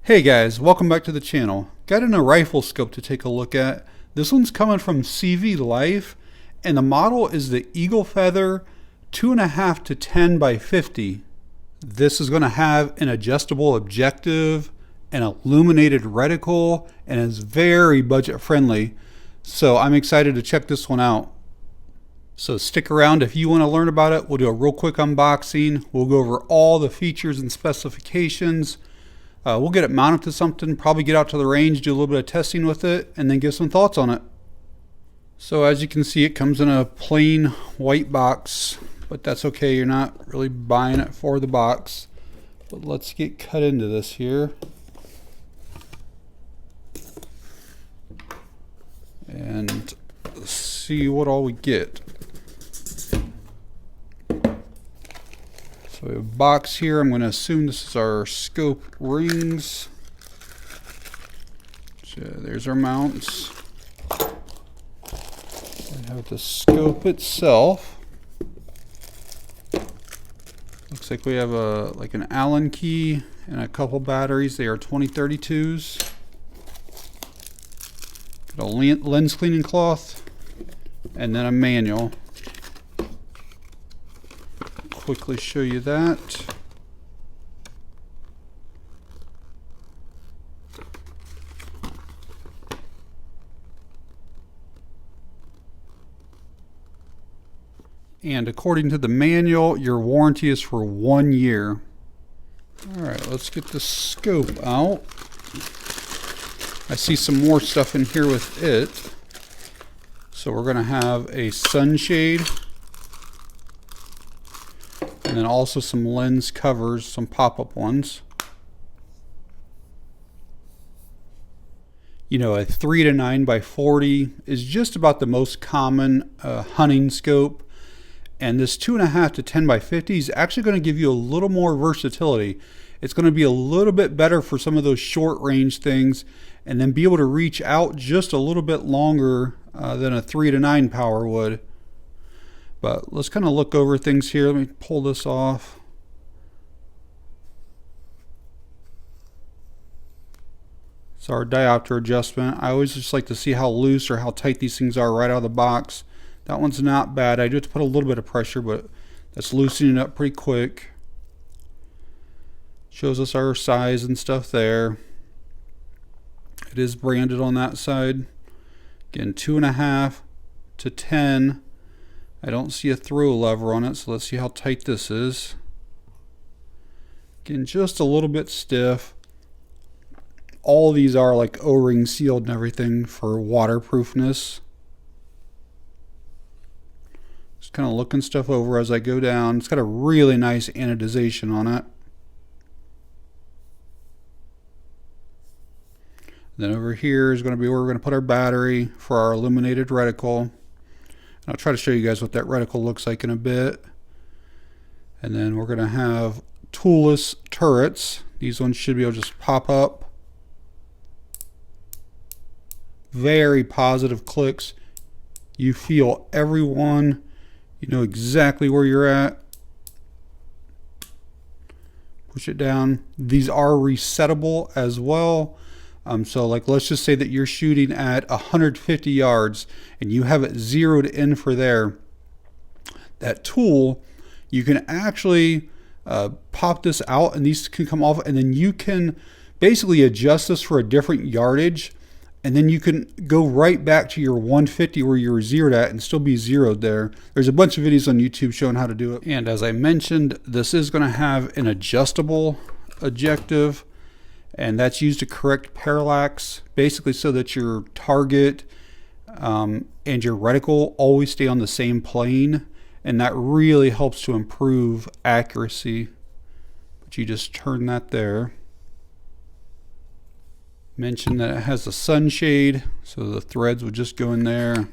Hey guys, welcome back to the channel. Got in a rifle scope to take a look at. This one's coming from CVLIFE, and the model is the EagleFeather 2.5 to 10 by 50. This is going to have an adjustable objective, an illuminated reticle, and is very budget friendly. So I'm excited to check this one out. So stick around if you want to learn about it. We'll do a real quick unboxing. We'll go over all the features and specifications. We'll get it mounted to something, probably get out to the range, do a little bit of testing with it, and then give some thoughts on it. So as you can see, it comes in a plain white box, but that's okay. You're not really buying it for the box. But let's get cut into this here. And see what all we get. So we have a box here. I'm going to assume this is our scope rings. So there's our mounts. We have the scope itself. Looks like we have like an Allen key and a couple batteries. They are 2032s. Got a lens cleaning cloth and then a manual. Quickly show you that. And according to the manual, your warranty is for 1 year. All right, let's get the scope out. I see some more stuff in here with it. So we're going to have a sunshade. And then also some lens covers, some pop-up ones. You know, a 3 to 9 by 40 is just about the most common hunting scope. And this 2.5 to 10 by 50 is actually going to give you a little more versatility. It's going to be a little bit better for some of those short range things, and then be able to reach out just a little bit longer than a 3 to 9 power would. But let's kind of look over things here. Let me pull this off. It's our diopter adjustment. I always just like to see how loose or how tight these things are right out of the box. That one's not bad. I do have to put a little bit of pressure, but that's loosening up pretty quick. Shows us our size and stuff there. It is branded on that side. Again, 2.5 to 10. I don't see a throw lever on it, so let's see how tight this is. Again, just a little bit stiff. All of these are like O-ring sealed and everything for waterproofness. Just kind of looking stuff over as I go down. It's got a really nice anodization on it. Then over here is going to be where we're going to put our battery for our illuminated reticle. I'll try to show you guys what that reticle looks like in a bit. And then we're going to have toolless turrets. These ones should be able to just pop up. Very positive clicks. You feel every one. You know exactly where you're at. Push it down. These are resettable as well. So like, let's just say that you're shooting at 150 yards and you have it zeroed in for there. That tool, you can actually pop this out and these can come off, and then you can basically adjust this for a different yardage, and then you can go right back to your 150 where you were zeroed at and still be zeroed there. There's a bunch of videos on YouTube showing how to do it. And as I mentioned, this is going to have an adjustable objective. And that's used to correct parallax, basically so that your target and your reticle always stay on the same plane. And that really helps to improve accuracy. But you just turn that there. Mention that it has a sunshade, so the threads would just go in there.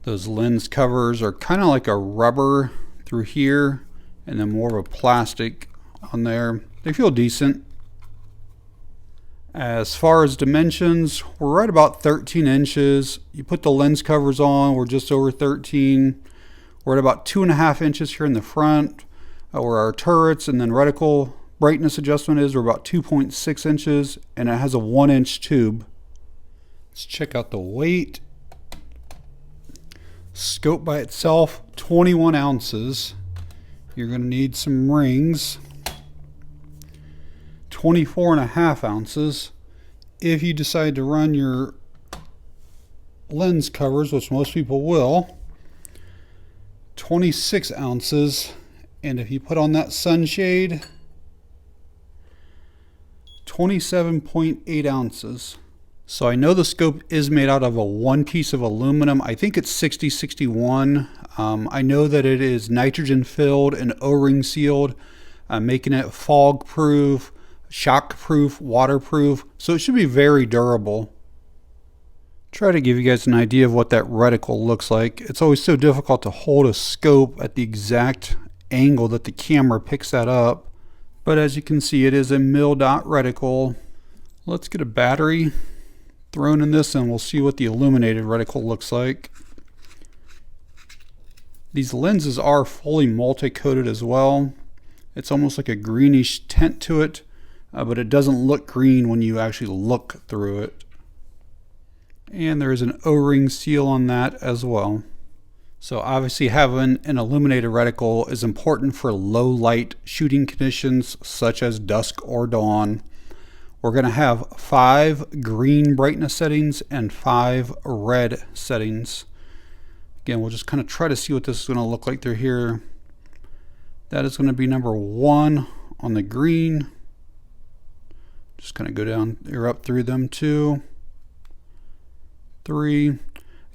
Those lens covers are kind of like a rubber through here, and then more of a plastic on there. They feel decent. As far as dimensions, we're right about 13 inches. You put the lens covers on, we're just over 13. We're at about 2.5 inches here in the front, where our turrets and then reticle brightness adjustment is. We're about 2.6 inches, and it has a 1-inch tube. Let's check out the weight. Scope by itself, 21 ounces. You're going to need some rings, 24.5 ounces. If you decide to run your lens covers, which most people will, 26 ounces. And if you put on that sunshade, 27.8 ounces. So I know the scope is made out of a one piece of aluminum. I think it's 6061. I know that it is nitrogen filled and O-ring sealed, making it fog proof, shock proof, waterproof. So it should be very durable. Try to give you guys an idea of what that reticle looks like. It's always so difficult to hold a scope at the exact angle that the camera picks that up. But as you can see, it is a mil-dot reticle. Let's get a battery thrown in this and we'll see what the illuminated reticle looks like. These lenses are fully multi-coated as well. It's almost like a greenish tint to it, but it doesn't look green when you actually look through it. And there is an O-ring seal on that as well. So obviously having an illuminated reticle is important for low light shooting conditions such as dusk or dawn. We're going to have 5 green brightness settings and 5 red settings. Again, we'll just kind of try to see what this is going to look like through here. That is going to be number 1 on the green. Just kind of go down or up through them. 2, 3.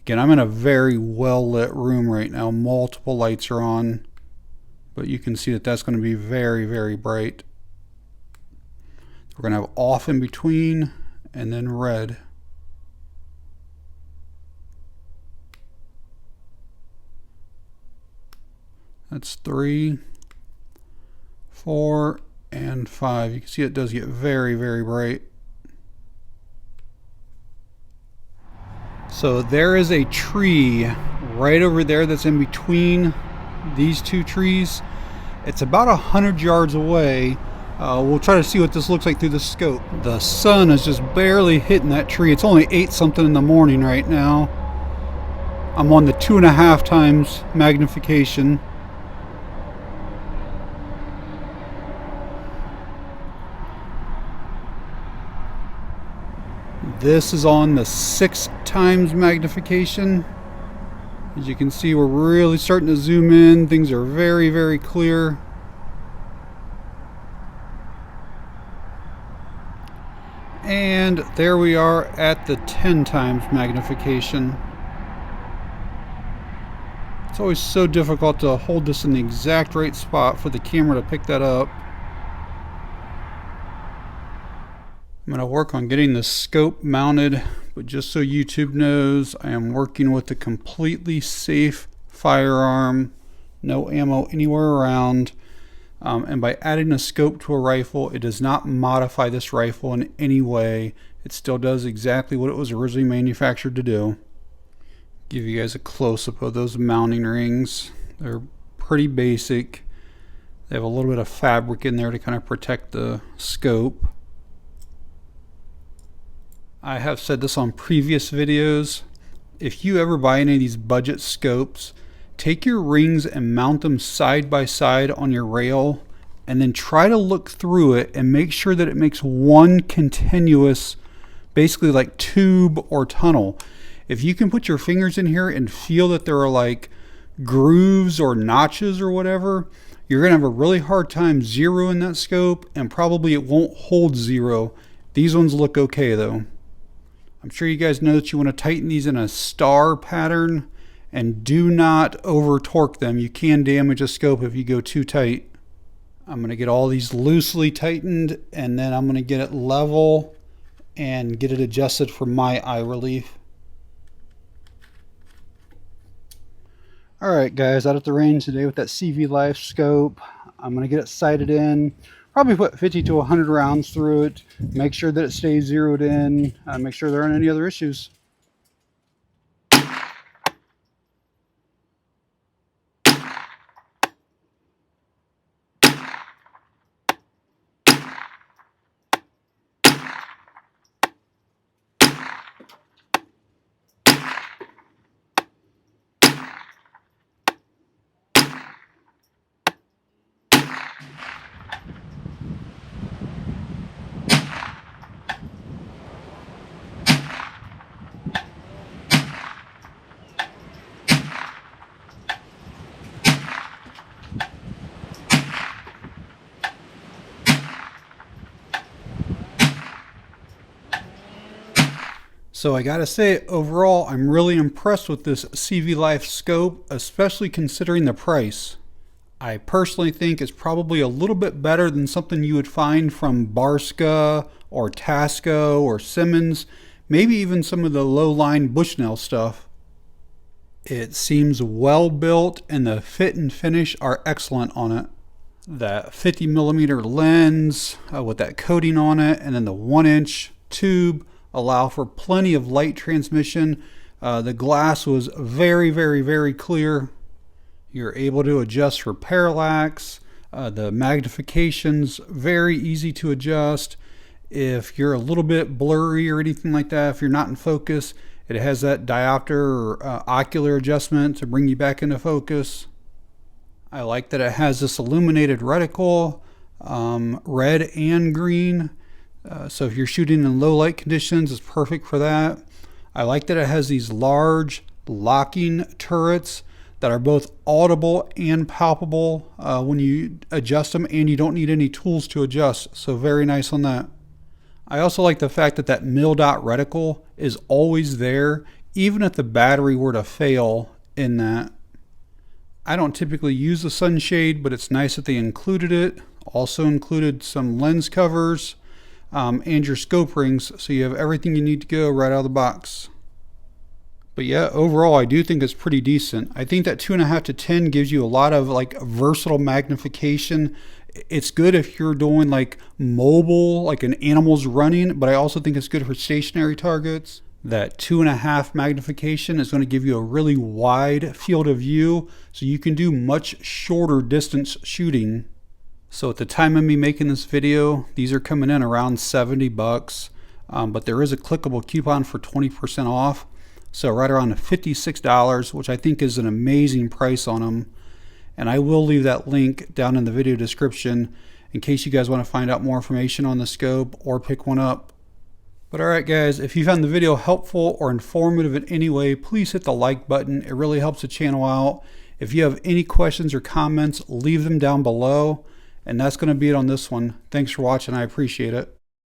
Again, I'm in a very well lit room right now. Multiple lights are on, but you can see that that's going to be very, very bright. We're going to have off in between and then red. That's 3, 4, and 5. You can see it does get very, very bright. So there is a tree right over there that's in between these two trees. It's about 100 yards away. We'll try to see what this looks like through the scope. The sun is just barely hitting that tree. It's only 8 something in the morning right now. I'm on the 2.5 times magnification. This is on the 6 times magnification. As you can see, we're really starting to zoom in. Things are very, very clear. And there we are at the 10 times magnification. It's always so difficult to hold this in the exact right spot for the camera to pick that up. I'm going to work on getting the scope mounted, but just so YouTube knows, I am working with a completely safe firearm, no ammo anywhere around. And by adding a scope to a rifle, it does not modify this rifle in any way. It still does exactly what it was originally manufactured to do. Give you guys a close-up of those mounting rings. They're pretty basic. They have a little bit of fabric in there to kind of protect the scope. I have said this on previous videos. If you ever buy any of these budget scopes, take your rings and mount them side by side on your rail and then try to look through it and make sure that it makes one continuous, basically like tube or tunnel. If you can put your fingers in here and feel that there are like grooves or notches or whatever, you're going to have a really hard time zeroing that scope, and probably it won't hold zero. These ones look okay though. I'm sure you guys know that you want to tighten these in a star pattern, and do not over torque them. You can damage a scope if you go too tight. I'm going to get all these loosely tightened, and then I'm going to get it level and get it adjusted for my eye relief. Alright guys, out at the range today with that CVLIFE scope. I'm going to get it sighted in. Probably put 50 to 100 rounds through it. Make sure that it stays zeroed in. Make sure there aren't any other issues. So I gotta say, overall, I'm really impressed with this CVLIFE scope, especially considering the price. I personally think it's probably a little bit better than something you would find from Barska or Tasco or Simmons, maybe even some of the low-line Bushnell stuff. It seems well built and the fit and finish are excellent on it. That 50mm lens with that coating on it, and then the 1-inch tube allow for plenty of light transmission. The glass was very, very, very clear. You're able to adjust for parallax. The magnification's very easy to adjust. If you're a little bit blurry or anything like that, if you're not in focus, it has that diopter or ocular adjustment to bring you back into focus. I like that it has this illuminated reticle, red and green. So if you're shooting in low light conditions, it's perfect for that. I like that it has these large locking turrets that are both audible and palpable when you adjust them, and you don't need any tools to adjust. So very nice on that. I also like the fact that that mil-dot reticle is always there, even if the battery were to fail in that. I don't typically use the sunshade, but it's nice that they included it. Also included some lens covers and your scope rings, so you have everything you need to go right out of the box. But yeah, overall I do think it's pretty decent. I think that 2.5 to 10 gives you a lot of like versatile magnification. It's good if you're doing like mobile, like an animal's running, but I also think it's good for stationary targets. That 2.5 magnification is going to give you a really wide field of view, so you can do much shorter distance shooting. So at the time of me making this video, these are coming in around 70 bucks, but there is a clickable coupon for 20% off. So right around $56, which I think is an amazing price on them. And I will leave that link down in the video description in case you guys want to find out more information on the scope or pick one up. But alright guys, if you found the video helpful or informative in any way, please hit the like button. It really helps the channel out. If you have any questions or comments, leave them down below. And that's going to be it on this one. Thanks for watching. I appreciate it.